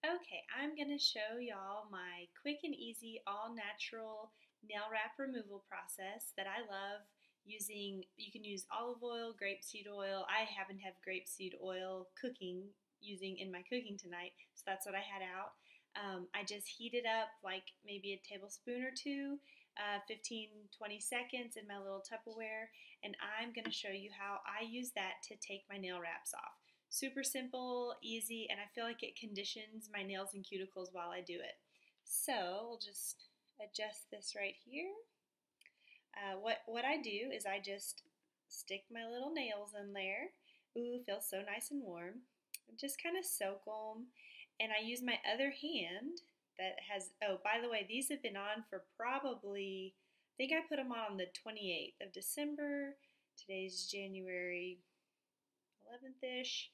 Okay, I'm going to show y'all my quick and easy all natural nail wrap removal process that I love using. You can use olive oil, grapeseed oil. I happen to have grapeseed oil using in my cooking tonight, so that's what I had out. I just heat it up like maybe a tablespoon or two, 15, 20 seconds in my little Tupperware, and I'm going to show you how I use that to take my nail wraps off. Super simple, easy, and I feel like it conditions my nails and cuticles while I do it. So we'll just adjust this right here. What I do is I just stick my little nails in there. Ooh, feels so nice and warm. Just kind of soak them, and I use my other hand that has. Oh, by the way, these have been on for probably. I think I put them on the 28th of December. Today's January 11th-ish.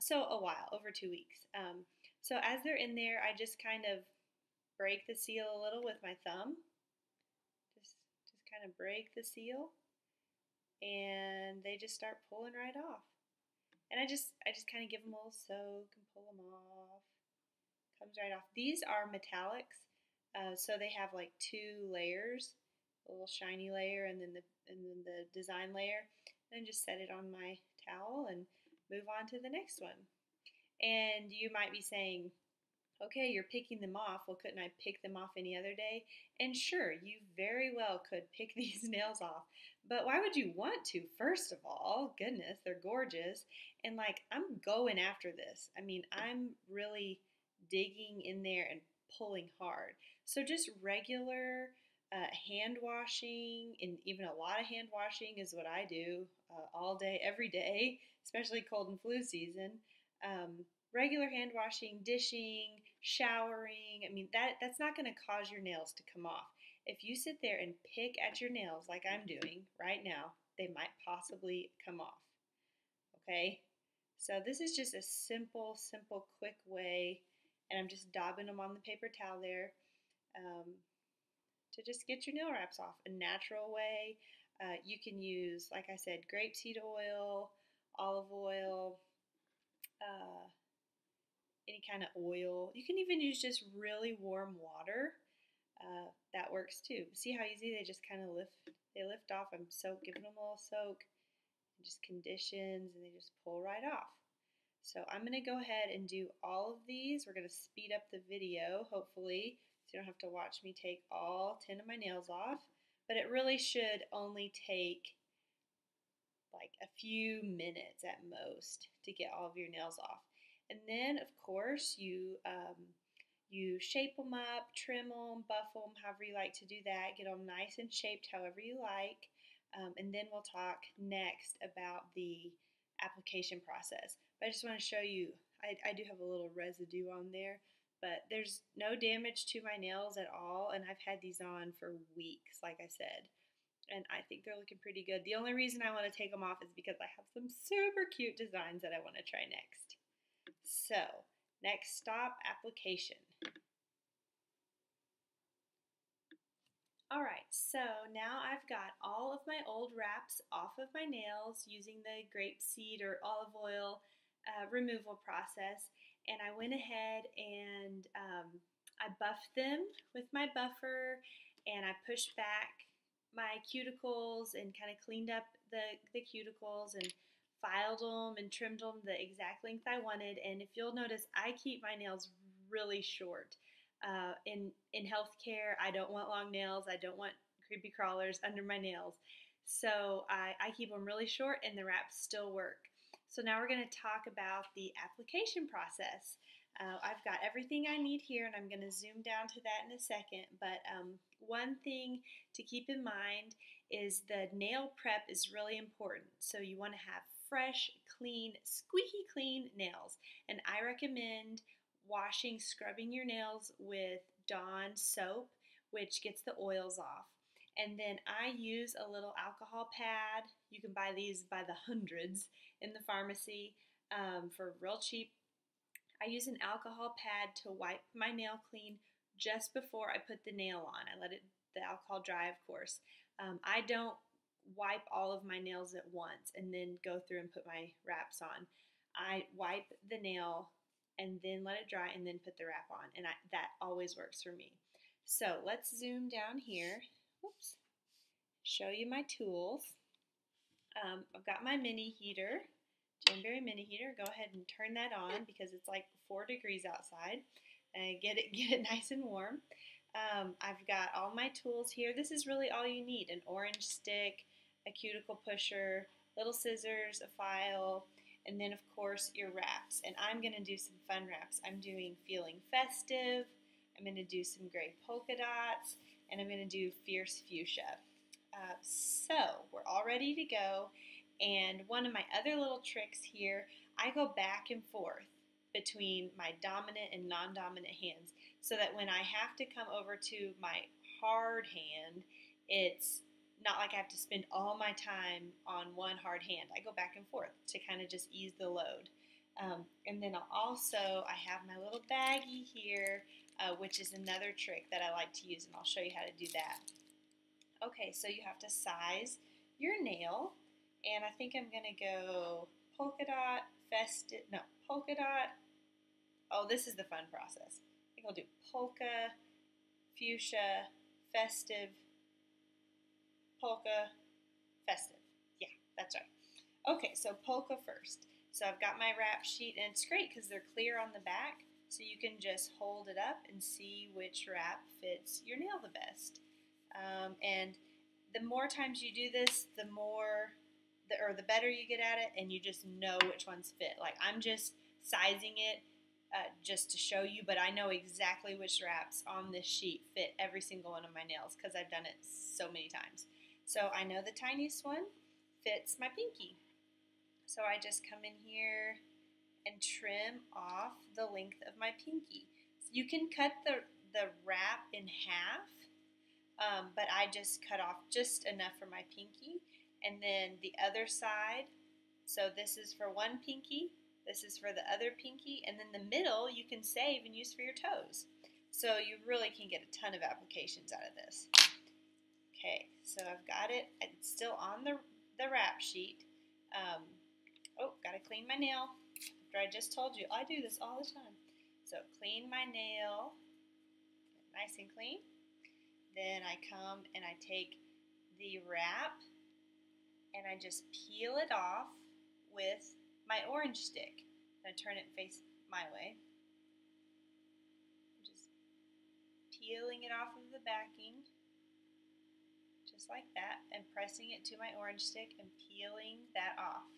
So a while, over 2 weeks. So as they're in there, I just kind of break the seal a little with my thumb. Just kind of break the seal, and they just start pulling right off. And I just kind of give them a little soak and pull them off. Comes right off. These are metallics, so they have like two layers, a little shiny layer and then the design layer. Then just set it on my towel and move on to the next one. And you might be saying, okay, you're picking them off. Well, couldn't I pick them off any other day? And sure, you very well could pick these nails off. But why would you want to? First of all, goodness, they're gorgeous. And like, I'm going after this. I mean, I'm really digging in there and pulling hard. So just regular hand washing, and even a lot of hand washing is what I do all day, every day, especially cold and flu season. Regular hand washing, dishing, showering. I mean, that's not going to cause your nails to come off. If you sit there and pick at your nails like I'm doing right now, they might possibly come off. Okay? So this is just a simple, simple, quick way, and I'm just daubing them on the paper towel there um, to just get your nail wraps off. A natural way. You can use, like I said, grapeseed oil, olive oil, uh, any kind of oil. You can even use just really warm water. That works too. See how easy they just kind of lift off. I'm giving them a little soak, and just conditions, and they just pull right off. So I'm going to go ahead and do all of these. We're going to speed up the video, hopefully, so you don't have to watch me take all 10 of my nails off. But it really should only take like a few minutes at most to get all of your nails off. And then, of course, you shape them up, trim them, buff them, however you like to do that. Get them nice and shaped however you like. And then we'll talk next about the application process. But I just want to show you, I do have a little residue on there, but there's no damage to my nails at all. And I've had these on for weeks, like I said. And I think they're looking pretty good. The only reason I want to take them off is because I have some super cute designs that I want to try next. So, next stop, application. Alright, so now I've got all of my old wraps off of my nails using the grapeseed or olive oil removal process, and I went ahead and I buffed them with my buffer, and I pushed back my cuticles and kind of cleaned up the cuticles and filed them and trimmed them the exact length I wanted. And if you'll notice, I keep my nails really short. In healthcare, I don't want long nails. I don't want creepy crawlers under my nails. So I keep them really short, and the wraps still work. So now we're going to talk about the application process. I've got everything I need here, and I'm going to zoom down to that in a second. But one thing to keep in mind is the nail prep is really important. So you want to have fresh, clean, squeaky clean nails. And I recommend scrubbing your nails with Dawn soap, which gets the oils off. And then I use a little alcohol pad. You can buy these by the hundreds in the pharmacy for real cheap. I use an alcohol pad to wipe my nail clean just before I put the nail on. I let the alcohol dry, of course. I don't wipe all of my nails at once and then go through and put my wraps on. I wipe the nail and then let it dry, and then put the wrap on. And that always works for me. So let's zoom down here. Whoops. Show you my tools. I've got my mini heater, Jamberry mini heater. Go ahead and turn that on because it's like 4 degrees outside. And get it nice and warm. I've got all my tools here. This is really all you need: an orange stick, a cuticle pusher, little scissors, a file, and then of course your wraps. And I'm going to do some fun wraps. I'm doing Feeling Festive, I'm going to do some gray polka dots, and I'm going to do Fierce Fuchsia. So we're all ready to go. And one of my other little tricks here, I go back and forth between my dominant and non-dominant hands, so that when I have to come over to my hard hand, it's not like I have to spend all my time on one hard hand. I go back and forth to kind of just ease the load. And then I have my little baggie here, which is another trick that I like to use, and I'll show you how to do that. Okay, so you have to size your nail, and I think I'm going to go polka dot, polka dot. Oh, this is the fun process. I think I'll do polka, fuchsia, festive, polka, festive. Yeah, that's right. Okay, so polka first. So I've got my wrap sheet, and it's great because they're clear on the back, so you can just hold it up and see which wrap fits your nail the best. And the more times you do this, the better you get at it, and you just know which ones fit. Like, I'm just sizing it just to show you, but I know exactly which wraps on this sheet fit every single one of my nails because I've done it so many times. So I know the tiniest one fits my pinky. So I just come in here and trim off the length of my pinky. So you can cut the wrap in half, but I just cut off just enough for my pinky. And then the other side, so this is for one pinky, this is for the other pinky, and then the middle you can save and use for your toes. So you really can get a ton of applications out of this. Okay, so I've got it. It's still on the wrap sheet. Gotta clean my nail. After I just told you, I do this all the time. So clean my nail, nice and clean. Then I come and I take the wrap and I just peel it off with my orange stick. I'm going to turn it face my way. Just peeling it off of the backing, just like that, and pressing it to my orange stick and peeling that off.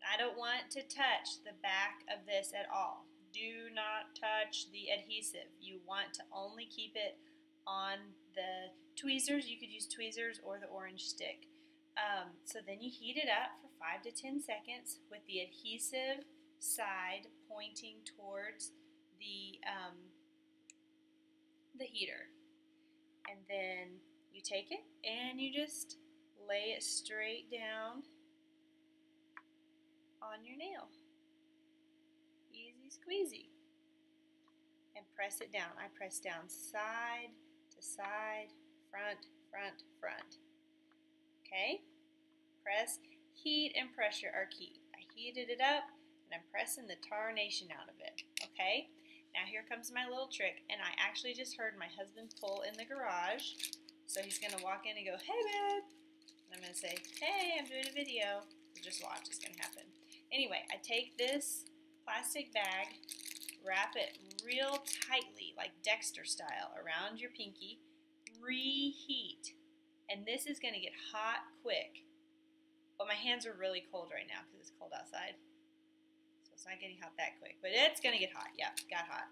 I don't want to touch the back of this at all. Do not touch the adhesive. You want to only keep it on the tweezers. You could use tweezers or the orange stick. So then you heat it up for 5 to 10 seconds with the adhesive side pointing towards the heater. And then you take it and you just lay it straight down on your nail. Easy squeezy. And press it down. I press down side to side, front, front, front. Okay? Press, heat, and pressure are key. I heated it up, and I'm pressing the tarnation out of it. Okay? Now here comes my little trick, and I actually just heard my husband pull in the garage. So he's going to walk in and go, "Hey, babe." And I'm going to say, "Hey, I'm doing a video." So just watch, it's going to happen. Anyway, I take this plastic bag, wrap it real tightly, like Dexter style, around your pinky, reheat. And this is going to get hot quick. But my hands are really cold right now because it's cold outside. So it's not getting hot that quick. But it's going to get hot. Yeah, it got hot.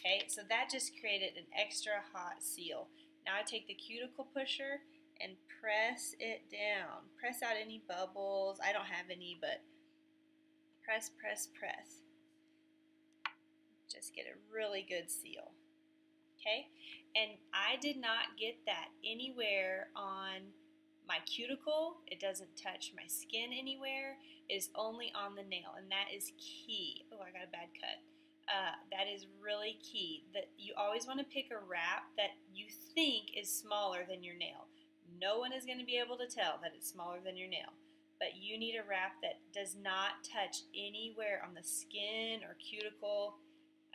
Okay, so that just created an extra hot seal. Now I take the cuticle pusher and press it down. Press out any bubbles. I don't have any, but press, press, press. Just get a really good seal. Okay, and I did not get that anywhere on my cuticle. It doesn't touch my skin anywhere. It is only on the nail, and that is key. Oh, I got a bad cut. That is really key. That you always want to pick a wrap that you think is smaller than your nail. No one is going to be able to tell that it's smaller than your nail. but you need a wrap that does not touch anywhere on the skin or cuticle.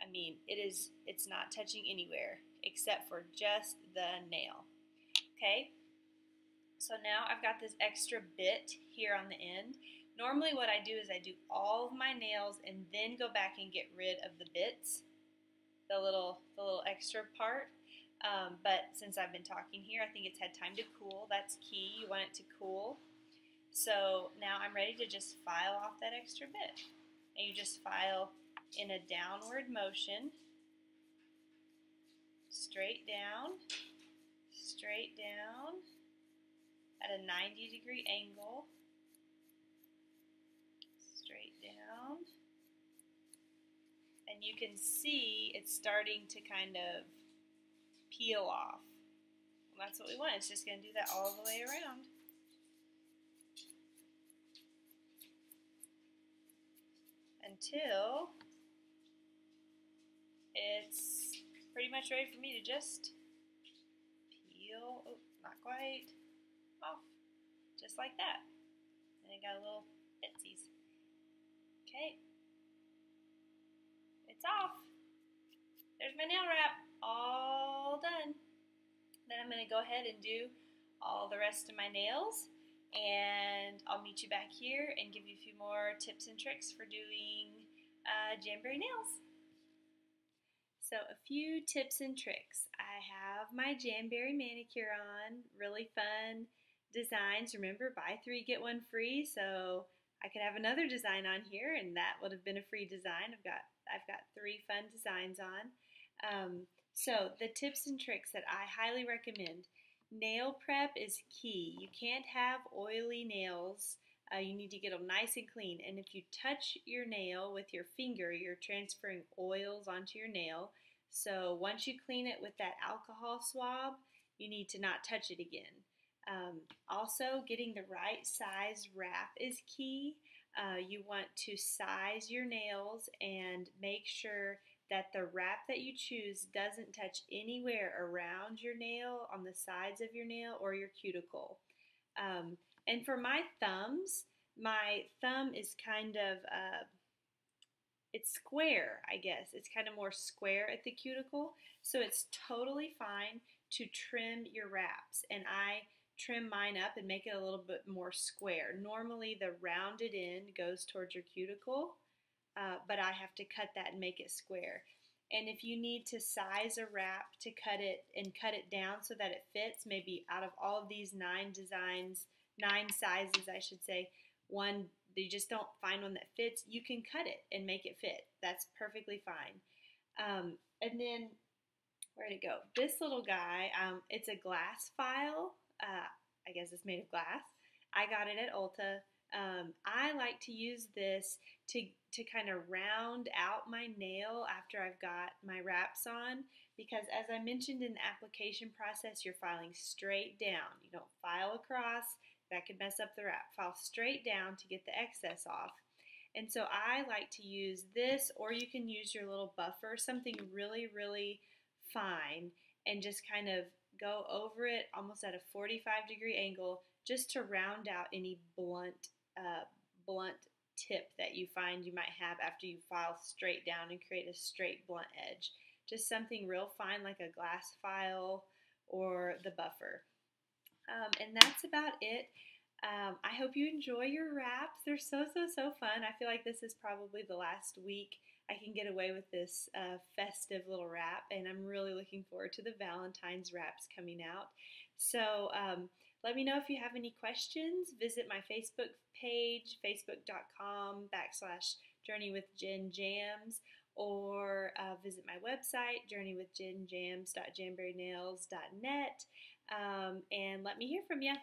I mean, it's not touching anywhere except for just the nail. Okay, so now I've got this extra bit here on the end. Normally what I do is I do all of my nails and then go back and get rid of the bits, the little extra part. But since I've been talking here, I think it's had time to cool. That's key. You want it to cool. So now I'm ready to just file off that extra bit. And you just file in a downward motion, straight down, at a 90-degree angle, straight down. And you can see it's starting to kind of peel off. Well, that's what we want. It's just going to do that all the way around. Until it's pretty much ready for me to just peel, oh, not quite, off, just like that. And it got a little bitsies. Okay, it's off. There's my nail wrap, all done. Then I'm going to go ahead and do all the rest of my nails, and I'll meet you back here and give you a few more tips and tricks for doing Jamberry nails. So a few tips and tricks. I have my Jamberry manicure on, really fun designs. Remember, buy 3 get 1 free, so I could have another design on here and that would have been a free design. I've got 3 fun designs on. So the tips and tricks that I highly recommend. Nail prep is key. You can't have oily nails. You need to get them nice and clean. And if you touch your nail with your finger, you're transferring oils onto your nail. So once you clean it with that alcohol swab, you need to not touch it again. Also, getting the right size wrap is key. You want to size your nails and make sure that the wrap that you choose doesn't touch anywhere around your nail, on the sides of your nail, or your cuticle. And for my thumbs, my thumb is kind of, it's square, I guess. It's kind of more square at the cuticle, so it's totally fine to trim your wraps. And I trim mine up and make it a little bit more square. Normally the rounded end goes towards your cuticle, but I have to cut that and make it square. And if you need to size a wrap to cut it down so that it fits, maybe out of all of these 9 designs, 9 sizes I should say, one you just don't find one that fits, you can cut it and make it fit. That's perfectly fine. And then, where'd it go? This little guy, it's a glass file. I guess it's made of glass. I got it at Ulta. I like to use this to kind of round out my nail after I've got my wraps on, because as I mentioned in the application process, you're filing straight down. You don't file across. That could mess up the wrap. File straight down to get the excess off. And so I like to use this, or you can use your little buffer, something really, really fine, and just kind of go over it almost at a 45-degree angle just to round out any blunt tip that you find you might have after you file straight down and create a straight blunt edge. Just something real fine like a glass file or the buffer. And that's about it. I hope you enjoy your wraps. They're so fun. I feel like this is probably the last week I can get away with this festive little wrap, and I'm really looking forward to the Valentine's wraps coming out. So let me know if you have any questions. Visit my Facebook page, facebook.com/journeywithjenjams, or visit my website, journeywithjenjams.jamberrynails.net, and let me hear from you.